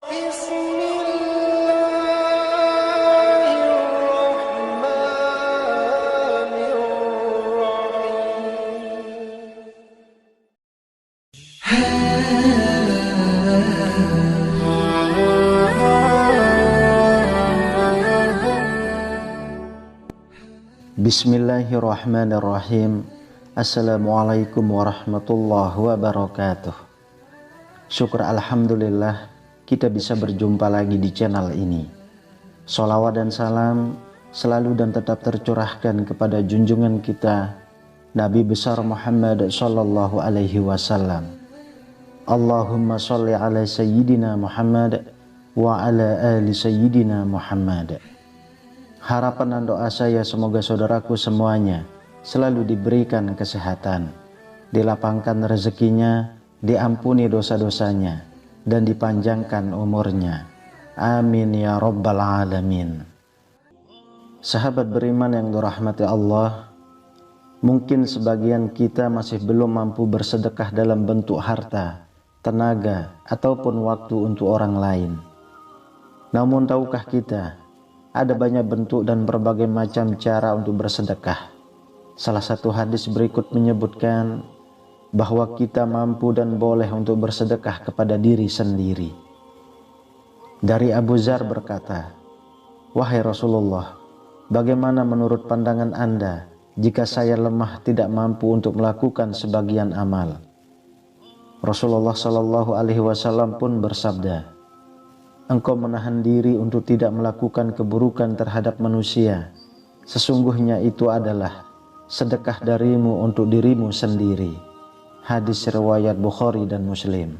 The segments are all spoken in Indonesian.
Bismillahirrahmanirrahim. Assalamualaikum warahmatullahi wabarakatuh. Syukur alhamdulillah kita bisa berjumpa lagi di channel ini. Sholawat dan salam selalu dan tetap tercurahkan kepada junjungan kita Nabi besar Muhammad sallallahu alaihi wasallam. Allahumma sholli ala sayyidina Muhammad wa ala ali sayyidina Muhammad. Harapan dan doa saya semoga saudaraku semuanya selalu diberikan kesehatan, dilapangkan rezekinya, diampuni dosa-dosanya, dan dipanjangkan umurnya. Amin ya rabbal alamin. Sahabat beriman yang dirahmati Allah, mungkin sebagian kita masih belum mampu bersedekah dalam bentuk harta, tenaga, ataupun waktu untuk orang lain. Namun tahukah kita, ada banyak bentuk dan berbagai macam cara untuk bersedekah. Salah satu hadis berikut menyebutkan bahwa kita mampu dan boleh untuk bersedekah kepada diri sendiri. Dari Abu Dzar berkata, "Wahai Rasulullah, bagaimana menurut pandangan Anda jika saya lemah tidak mampu untuk melakukan sebagian amal?" Rasulullah Shallallahu Alaihi Wasallam pun bersabda, "Engkau menahan diri untuk tidak melakukan keburukan terhadap manusia. Sesungguhnya itu adalah sedekah darimu untuk dirimu sendiri." Hadis riwayat Bukhari dan Muslim.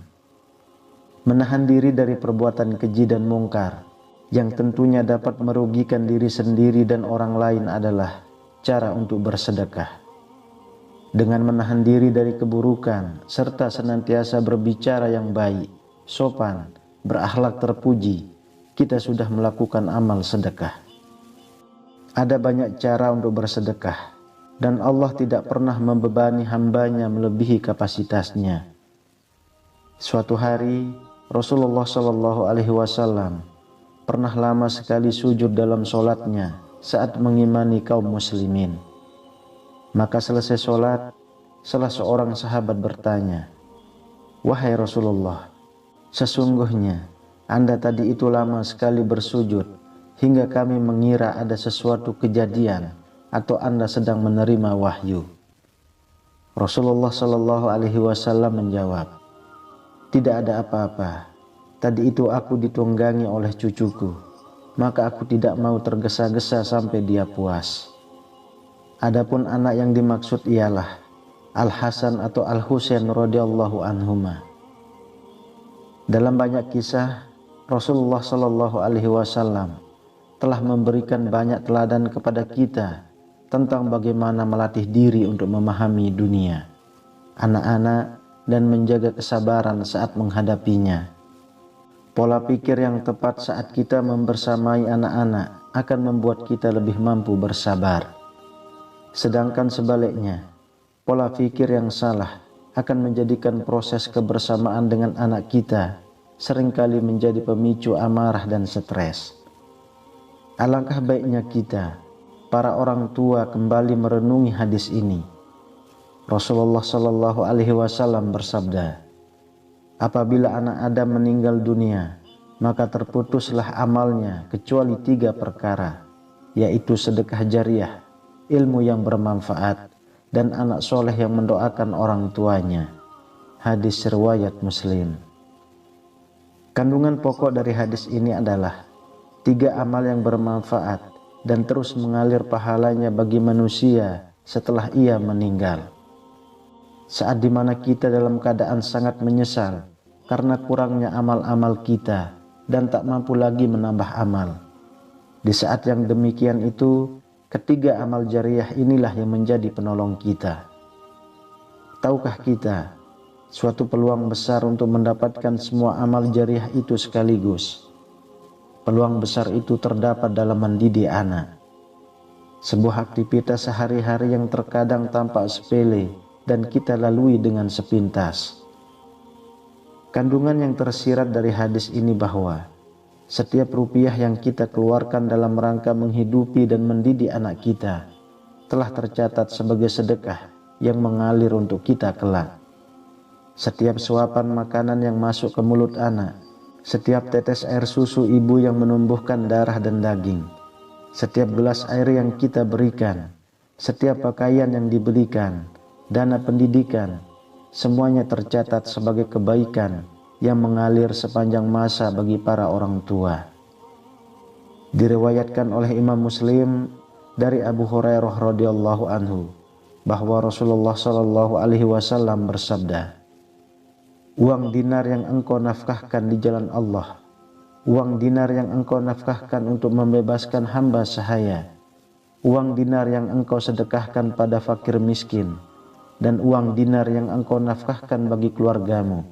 Menahan diri dari perbuatan keji dan mungkar yang tentunya dapat merugikan diri sendiri dan orang lain adalah cara untuk bersedekah. Dengan menahan diri dari keburukan serta senantiasa berbicara yang baik, sopan, berakhlak terpuji, kita sudah melakukan amal sedekah. Ada banyak cara untuk bersedekah, dan Allah tidak pernah membebani hambanya melebihi kapasitasnya. Suatu hari Rasulullah Shallallahu Alaihi Wasallam pernah lama sekali sujud dalam sholatnya saat mengimani kaum muslimin. Maka selesai sholat, salah seorang sahabat bertanya, "Wahai Rasulullah, sesungguhnya Anda tadi itu lama sekali bersujud hingga kami mengira ada sesuatu kejadian atau Anda sedang menerima wahyu." Rasulullah Shallallahu Alaihi Wasallam menjawab, "Tidak ada apa-apa. Tadi itu aku ditunggangi oleh cucuku, maka aku tidak mau tergesa-gesa sampai dia puas." Adapun anak yang dimaksud ialah Al-Hasan atau Al-Husain radhiyallahu anhuma. Dalam banyak kisah, Rasulullah Shallallahu Alaihi Wasallam telah memberikan banyak teladan kepada kita tentang bagaimana melatih diri untuk memahami dunia, anak-anak, dan menjaga kesabaran saat menghadapinya. Pola pikir yang tepat saat kita membersamai anak-anak akan membuat kita lebih mampu bersabar. Sedangkan sebaliknya, pola pikir yang salah akan menjadikan proses kebersamaan dengan anak kita seringkali menjadi pemicu amarah dan stres. Alangkah baiknya kita, para orang tua, kembali merenungi hadis ini. Rasulullah Shallallahu Alaihi Wasallam bersabda, "Apabila anak Adam meninggal dunia, maka terputuslah amalnya kecuali 3 perkara, yaitu sedekah jariah, ilmu yang bermanfaat, dan anak soleh yang mendoakan orang tuanya." Hadis riwayat Muslim. Kandungan pokok dari hadis ini adalah 3 amal yang bermanfaat dan terus mengalir pahalanya bagi manusia setelah ia meninggal. Saat dimana kita dalam keadaan sangat menyesal karena kurangnya amal-amal kita dan tak mampu lagi menambah amal. Di saat yang demikian itu, ketiga amal jariah inilah yang menjadi penolong kita. Tahukah kita, suatu peluang besar untuk mendapatkan semua amal jariah itu sekaligus. Peluang besar itu terdapat dalam mendidik anak. Sebuah aktivitas sehari-hari yang terkadang tampak sepele dan kita lalui dengan sepintas. Kandungan yang tersirat dari hadis ini bahwa setiap rupiah yang kita keluarkan dalam rangka menghidupi dan mendidik anak kita telah tercatat sebagai sedekah yang mengalir untuk kita kelak. Setiap suapan makanan yang masuk ke mulut anak, setiap tetes air susu ibu yang menumbuhkan darah dan daging, setiap gelas air yang kita berikan, setiap pakaian yang dibelikan, dana pendidikan, semuanya tercatat sebagai kebaikan yang mengalir sepanjang masa bagi para orang tua. Diriwayatkan oleh Imam Muslim dari Abu Hurairah radhiyallahu anhu bahwa Rasulullah shallallahu alaihi wasallam bersabda, "Uang dinar yang engkau nafkahkan di jalan Allah, uang dinar yang engkau nafkahkan untuk membebaskan hamba sahaya, uang dinar yang engkau sedekahkan pada fakir miskin, dan uang dinar yang engkau nafkahkan bagi keluargamu,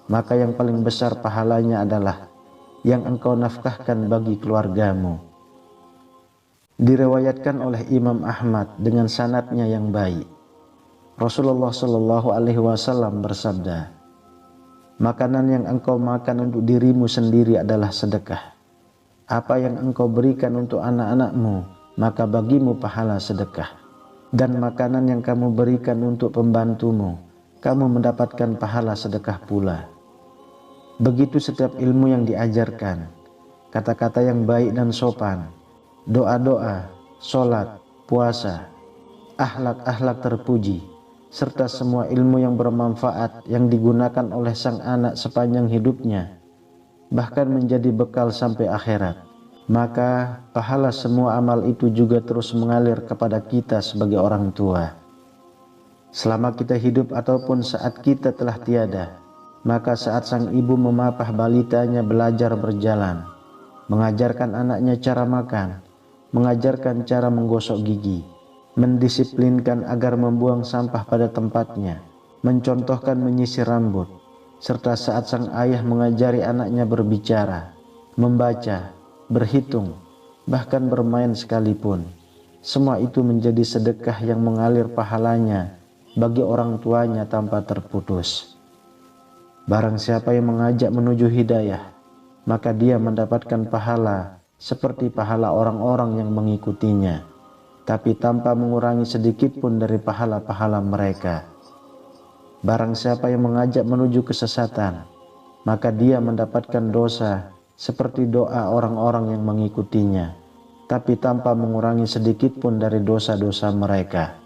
maka yang paling besar pahalanya adalah yang engkau nafkahkan bagi keluargamu." Diriwayatkan oleh Imam Ahmad dengan sanadnya yang baik. Rasulullah Shallallahu Alaihi Wasallam bersabda, "Makanan yang engkau makan untuk dirimu sendiri adalah sedekah. Apa yang engkau berikan untuk anak-anakmu, maka bagimu pahala sedekah. Dan makanan yang kamu berikan untuk pembantumu, kamu mendapatkan pahala sedekah pula. Begitu setiap ilmu yang diajarkan, kata-kata yang baik dan sopan, doa-doa, sholat, puasa, akhlak-akhlak terpuji, serta semua ilmu yang bermanfaat yang digunakan oleh sang anak sepanjang hidupnya, bahkan menjadi bekal sampai akhirat, maka pahala semua amal itu juga terus mengalir kepada kita sebagai orang tua. Selama kita hidup ataupun saat kita telah tiada, maka saat sang ibu memapah balitanya belajar berjalan, mengajarkan anaknya cara makan, mengajarkan cara menggosok gigi, mendisiplinkan agar membuang sampah pada tempatnya, mencontohkan menyisir rambut, serta saat sang ayah mengajari anaknya berbicara, membaca, berhitung, bahkan bermain sekalipun, semua itu menjadi sedekah yang mengalir pahalanya bagi orang tuanya tanpa terputus. Barang siapa yang mengajak menuju hidayah, maka dia mendapatkan pahala seperti pahala orang-orang yang mengikutinya, tapi tanpa mengurangi sedikit pun dari pahala-pahala mereka. Barang siapa yang mengajak menuju kesesatan, maka dia mendapatkan dosa seperti doa orang-orang yang mengikutinya, tapi tanpa mengurangi sedikit pun dari dosa-dosa mereka.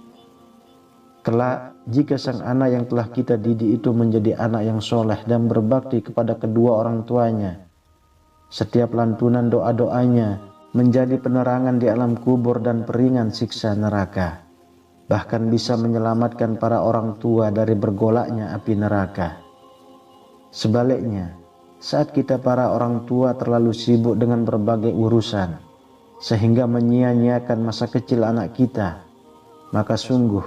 Kelak, jika sang anak yang telah kita didik itu menjadi anak yang soleh dan berbakti kepada kedua orang tuanya, setiap lantunan doa-doanya menjadi penerangan di alam kubur dan peringan siksa neraka, bahkan bisa menyelamatkan para orang tua dari bergolaknya api neraka. Sebaliknya, saat kita para orang tua terlalu sibuk dengan berbagai urusan sehingga menyia-nyiakan masa kecil anak kita, maka sungguh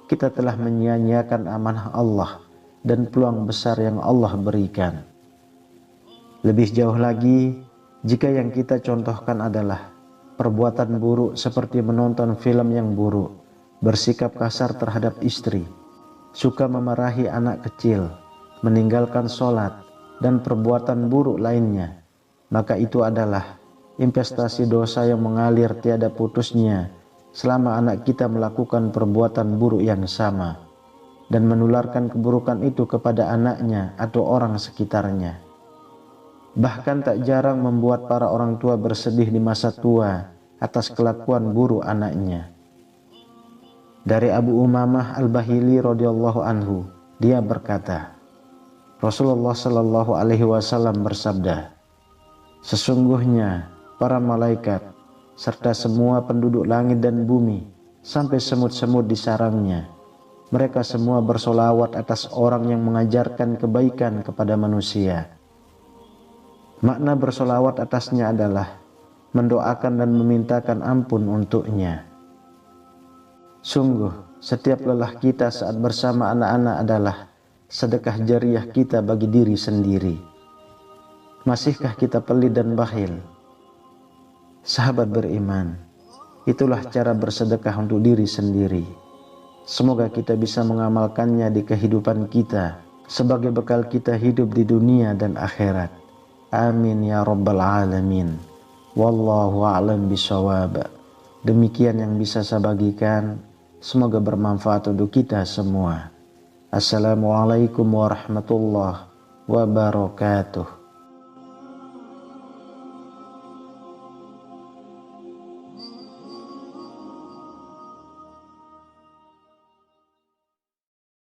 kita telah menyia-nyiakan amanah Allah dan peluang besar yang Allah berikan. Lebih jauh lagi, jika yang kita contohkan adalah perbuatan buruk seperti menonton film yang buruk, bersikap kasar terhadap istri, suka memarahi anak kecil, meninggalkan sholat, dan perbuatan buruk lainnya, maka itu adalah investasi dosa yang mengalir tiada putusnya selama anak kita melakukan perbuatan buruk yang sama dan menularkan keburukan itu kepada anaknya atau orang sekitarnya. Bahkan tak jarang membuat para orang tua bersedih di masa tua atas kelakuan buruk anaknya. Dari Abu Umamah Al-Bahili radhiyallahu anhu, dia berkata, Rasulullah Shallallahu Alaihi Wasallam bersabda, "Sesungguhnya para malaikat serta semua penduduk langit dan bumi sampai semut-semut di sarangnya, mereka semua bersolawat atas orang yang mengajarkan kebaikan kepada manusia." Makna bersolawat atasnya adalah mendoakan dan memintakan ampun untuknya. Sungguh, setiap lelah kita saat bersama anak-anak adalah sedekah jariah kita bagi diri sendiri. Masihkah kita pelit dan bakhil? Sahabat beriman, itulah cara bersedekah untuk diri sendiri. Semoga kita bisa mengamalkannya di kehidupan kita sebagai bekal kita hidup di dunia dan akhirat. Amin ya rabbal alamin. Wallahu a'lam bishawab. Demikian yang bisa saya bagikan, semoga bermanfaat untuk kita semua. Assalamualaikum warahmatullahi wabarakatuh.